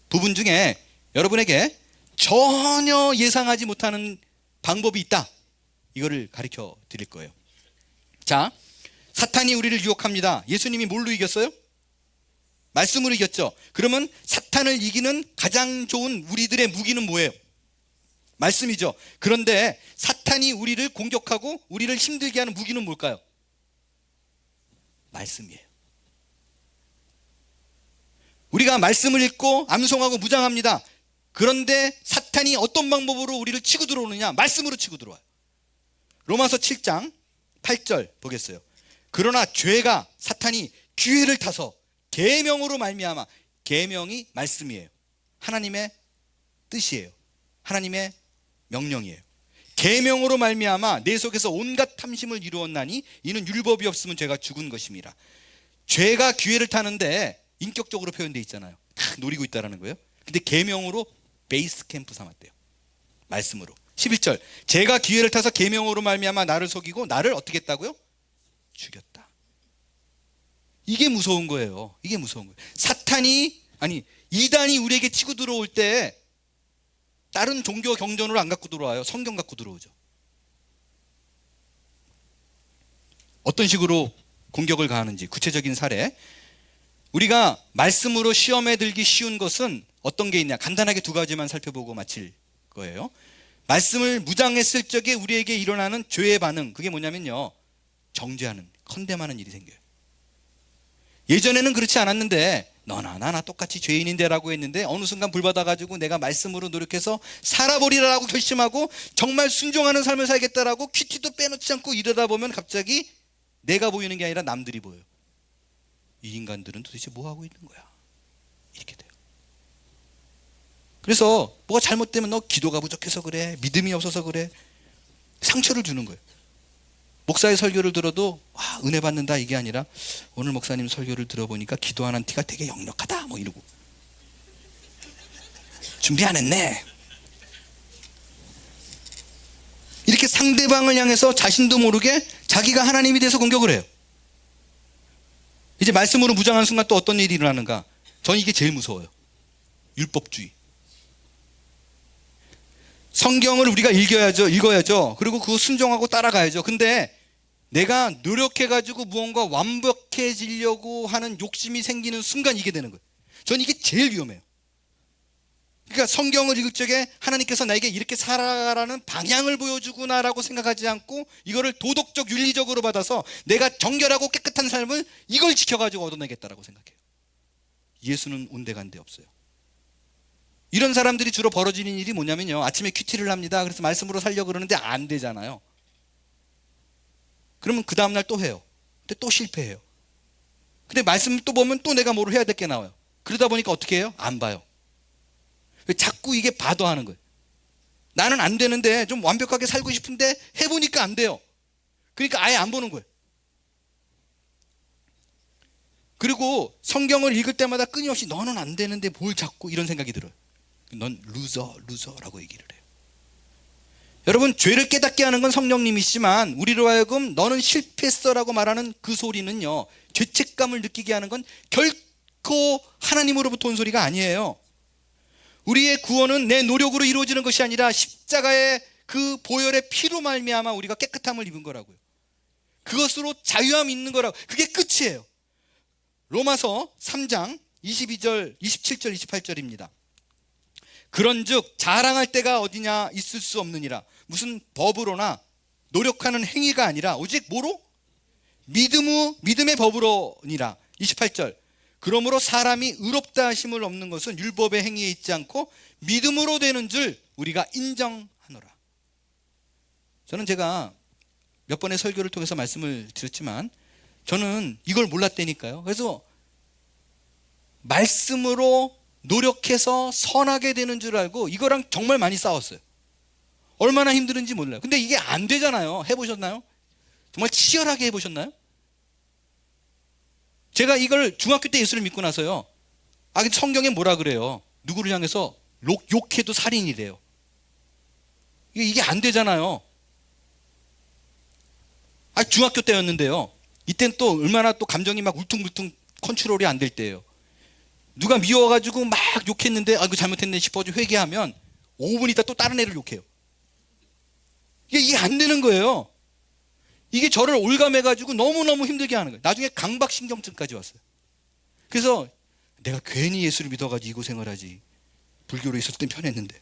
부분 중에 여러분에게 전혀 예상하지 못하는 방법이 있다, 이거를 가르쳐 드릴 거예요. 자, 사탄이 우리를 유혹합니다. 예수님이 뭘로 이겼어요? 말씀으로 이겼죠. 그러면 사탄을 이기는 가장 좋은 우리들의 무기는 뭐예요? 말씀이죠. 그런데 사탄이 우리를 공격하고 우리를 힘들게 하는 무기는 뭘까요? 말씀이에요. 우리가 말씀을 읽고 암송하고 무장합니다. 그런데 사탄이 어떤 방법으로 우리를 치고 들어오느냐? 말씀으로 치고 들어와요. 로마서 7장 8절 보겠어요. 그러나 죄가, 사탄이 기회를 타서 계명으로 말미암아, 계명이 말씀이에요. 하나님의 뜻이에요. 하나님의 명령이에요. 계명으로 말미암아 내 속에서 온갖 탐심을 이루었나니 이는 율법이 없으면 죄가 죽은 것입니다. 죄가 기회를 타는데 인격적으로 표현되어 있잖아요. 다 노리고 있다는 거예요. 근데 계명으로 베이스 캠프 삼았대요. 말씀으로. 11절, 죄가 기회를 타서 계명으로 말미암아 나를 속이고 나를 어떻게 했다고요? 죽였다. 이게 무서운 거예요. 이게 무서운 거예요. 사탄이, 아니 이단이 우리에게 치고 들어올 때 다른 종교 경전으로 안 갖고 들어와요. 성경 갖고 들어오죠. 어떤 식으로 공격을 가하는지 구체적인 사례. 우리가 말씀으로 시험에 들기 쉬운 것은 어떤 게 있냐? 간단하게 두 가지만 살펴보고 마칠 거예요. 말씀을 무장했을 적에 우리에게 일어나는 죄의 반응, 그게 뭐냐면요, 정죄하는, 컨뎀하는 일이 생겨요. 예전에는 그렇지 않았는데 너나 나나 똑같이 죄인인데 라고 했는데 어느 순간 불받아가지고 내가 말씀으로 노력해서 살아보리라고 결심하고 정말 순종하는 삶을 살겠다라고 퀴티도 빼놓지 않고 이러다 보면 갑자기 내가 보이는 게 아니라 남들이 보여요. 이 인간들은 도대체 뭐 하고 있는 거야? 이렇게 돼요. 그래서 뭐가 잘못되면 너 기도가 부족해서 그래, 믿음이 없어서 그래, 상처를 주는 거예요. 목사의 설교를 들어도 와, 은혜 받는다 이게 아니라 오늘 목사님 설교를 들어보니까 기도하는 티가 되게 역력하다 뭐 이러고, 준비 안 했네. 이렇게 상대방을 향해서 자신도 모르게 자기가 하나님이 돼서 공격을 해요. 이제 말씀으로 무장한 순간 또 어떤 일이 일어나는가? 저는 이게 제일 무서워요. 율법주의. 성경을 우리가 읽어야죠. 그리고 그거 순종하고 따라가야죠. 근데 내가 노력해가지고 무언가 완벽해지려고 하는 욕심이 생기는 순간 이게 되는 거예요. 저는 이게 제일 위험해요. 그러니까 성경을 읽을 적에 하나님께서 나에게 이렇게 살아가라는 방향을 보여주구나라고 생각하지 않고 이거를 도덕적 윤리적으로 받아서 내가 정결하고 깨끗한 삶을 이걸 지켜가지고 얻어내겠다라고 생각해요. 예수는 온데간데 없어요. 이런 사람들이 주로 벌어지는 일이 뭐냐면요, 아침에 큐티를 합니다. 그래서 말씀으로 살려고 그러는데 안 되잖아요. 그러면 그 다음날 또 해요. 근데 또 실패해요. 근데 말씀 또 보면 또 내가 뭐를 해야 될 게 나와요. 그러다 보니까 어떻게 해요? 안 봐요. 자꾸 이게 바더하는 거예요. 나는 안 되는데 좀 완벽하게 살고 싶은데 해보니까 안 돼요. 그러니까 아예 안 보는 거예요. 그리고 성경을 읽을 때마다 끊임없이 너는 안 되는데 뭘 자꾸 이런 생각이 들어요. 넌 루저라고 얘기를 해요. 여러분, 죄를 깨닫게 하는 건 성령님이시지만 우리로 하여금 너는 실패했어라고 말하는 그 소리는요, 죄책감을 느끼게 하는 건 결코 하나님으로부터 온 소리가 아니에요. 우리의 구원은 내 노력으로 이루어지는 것이 아니라 십자가의 그 보혈의 피로 말미암아 우리가 깨끗함을 입은 거라고요. 그것으로 자유함이 있는 거라고. 그게 끝이에요. 로마서 3장 22절, 27절, 28절입니다. 그런즉 자랑할 때가 어디냐 있을 수 없느니라. 무슨 법으로나 노력하는 행위가 아니라 오직 뭐로? 믿음의 법으로니라. 28절. 그러므로 사람이 의롭다 하심을 얻는 것은 율법의 행위에 있지 않고 믿음으로 되는 줄 우리가 인정하노라. 저는 제가 몇 번의 설교를 통해서 말씀을 드렸지만 저는 이걸 몰랐다니까요. 그래서 말씀으로 노력해서 선하게 되는 줄 알고 이거랑 정말 많이 싸웠어요. 얼마나 힘든지 몰라요. 근데 이게 안 되잖아요. 해보셨나요? 정말 치열하게 해보셨나요? 제가 이걸 중학교 때 예수를 믿고 나서요, 성경에 뭐라 그래요? 누구를 향해서 욕해도 살인이래요. 이게 안 되잖아요. 중학교 때였는데요, 이땐 또 얼마나 또 감정이 막 울퉁불퉁 컨트롤이 안 될 때예요. 누가 미워가지고 막 욕했는데 이거 잘못했네 싶어가지고 회개하면 5분 있다 또 다른 애를 욕해요. 이게 안 되는 거예요. 이게 저를 올감해가지고 너무너무 힘들게 하는 거예요. 나중에 강박신경증까지 왔어요. 그래서 내가 괜히 예수를 믿어가지고 이 고생을 하지, 불교로 있었을 땐 편했는데.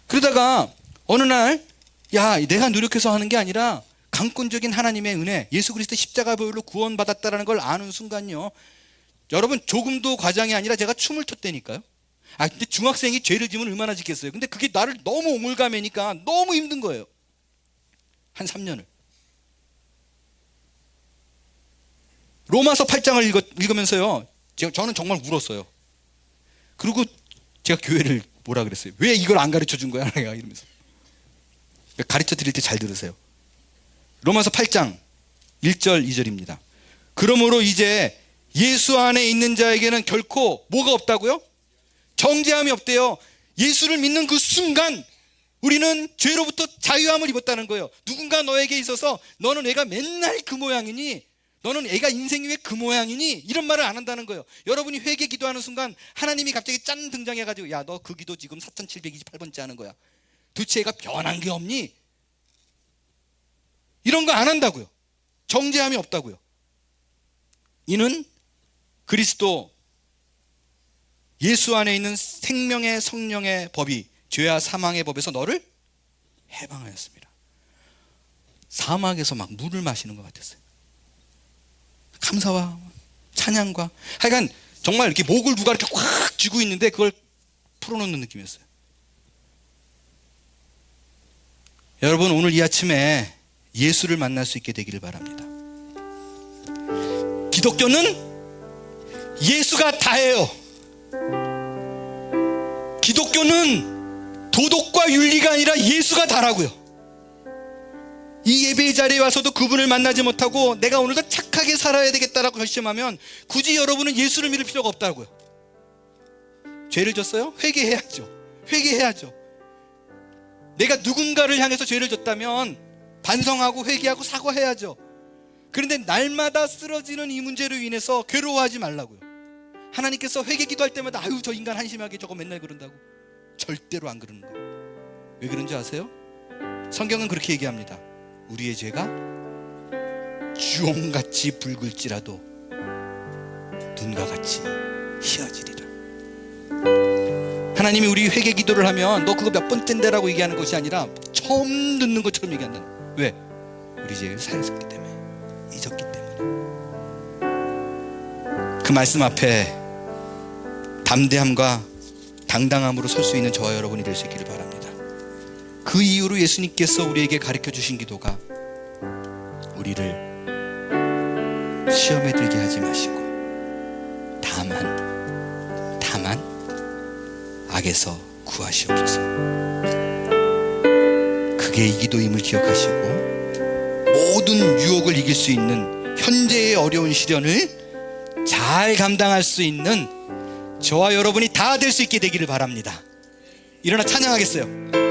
그러다가 어느 날 내가 노력해서 하는 게 아니라 강권적인 하나님의 은혜, 예수 그리스도 십자가 보혈로 구원받았다는 걸 아는 순간요, 여러분, 조금도 과장이 아니라 제가 춤을 췄다니까요. 근데 중학생이 죄를 지면 얼마나 짓겠어요. 근데 그게 나를 너무 옹울감해니까 너무 힘든 거예요. 한 3년을. 로마서 8장을 읽으면서요, 저는 정말 울었어요. 그리고 제가 교회를 뭐라 그랬어요. 왜 이걸 안 가르쳐 준 거야? 내가 이러면서. 가르쳐 드릴 때 잘 들으세요. 로마서 8장 1절 2절입니다. 그러므로 이제 예수 안에 있는 자에게는 결코 뭐가 없다고요? 정죄함이 없대요. 예수를 믿는 그 순간 우리는 죄로부터 자유함을 입었다는 거예요. 누군가 너에게 있어서 너는 애가 맨날 그 모양이니, 너는 애가 인생이 왜 그 모양이니, 이런 말을 안 한다는 거예요. 여러분이 회개 기도하는 순간 하나님이 갑자기 짠 등장해가지고 너 그 기도 지금 4728번째 하는 거야. 도대체 애가 변한 게 없니? 이런 거 안 한다고요. 정죄함이 없다고요. 이는 그리스도 예수 안에 있는 생명의 성령의 법이 죄와 사망의 법에서 너를 해방하였습니다. 사막에서 막 물을 마시는 것 같았어요. 감사와 찬양과, 하여간 정말 이렇게 목을 누가 이렇게 꽉 쥐고 있는데 그걸 풀어놓는 느낌이었어요. 여러분, 오늘 이 아침에 예수를 만날 수 있게 되기를 바랍니다. 기독교는 예수가 다예요. 기독교는 도덕과 윤리가 아니라 예수가 다라고요. 이 예배의 자리에 와서도 그분을 만나지 못하고 내가 오늘도 착하게 살아야 되겠다라고 결심하면 굳이 여러분은 예수를 믿을 필요가 없다고요. 죄를 졌어요? 회개해야죠. 내가 누군가를 향해서 죄를 졌다면 반성하고 회개하고 사과해야죠. 그런데 날마다 쓰러지는 이 문제로 인해서 괴로워하지 말라고요. 하나님께서 회개 기도할 때마다 저 인간 한심하게 저거 맨날 그런다고. 절대로 안 그러는 거예요. 왜 그런지 아세요? 성경은 그렇게 얘기합니다. 우리의 죄가 주홍같이 붉을지라도 눈과 같이 희어지리라. 하나님이 우리 회개 기도를 하면 너 그거 몇 번째인데라고 얘기하는 것이 아니라 처음 듣는 것처럼 얘기한다는 거예요. 왜? 우리 죄를 사였기 때문에, 잊었기 때문에. 그 말씀 앞에 담대함과 당당함으로 설 수 있는 저와 여러분이 될 수 있기를 바랍니다. 그 이유로 예수님께서 우리에게 가르쳐 주신 기도가 우리를 시험에 들게 하지 마시고 다만 악에서 구하시옵소서. 그게 이 기도임을 기억하시고 모든 유혹을 이길 수 있는 현재의 어려운 시련을 잘 감당할 수 있는 저와 여러분이 다 될 수 있게 되기를 바랍니다. 일어나 찬양하겠어요.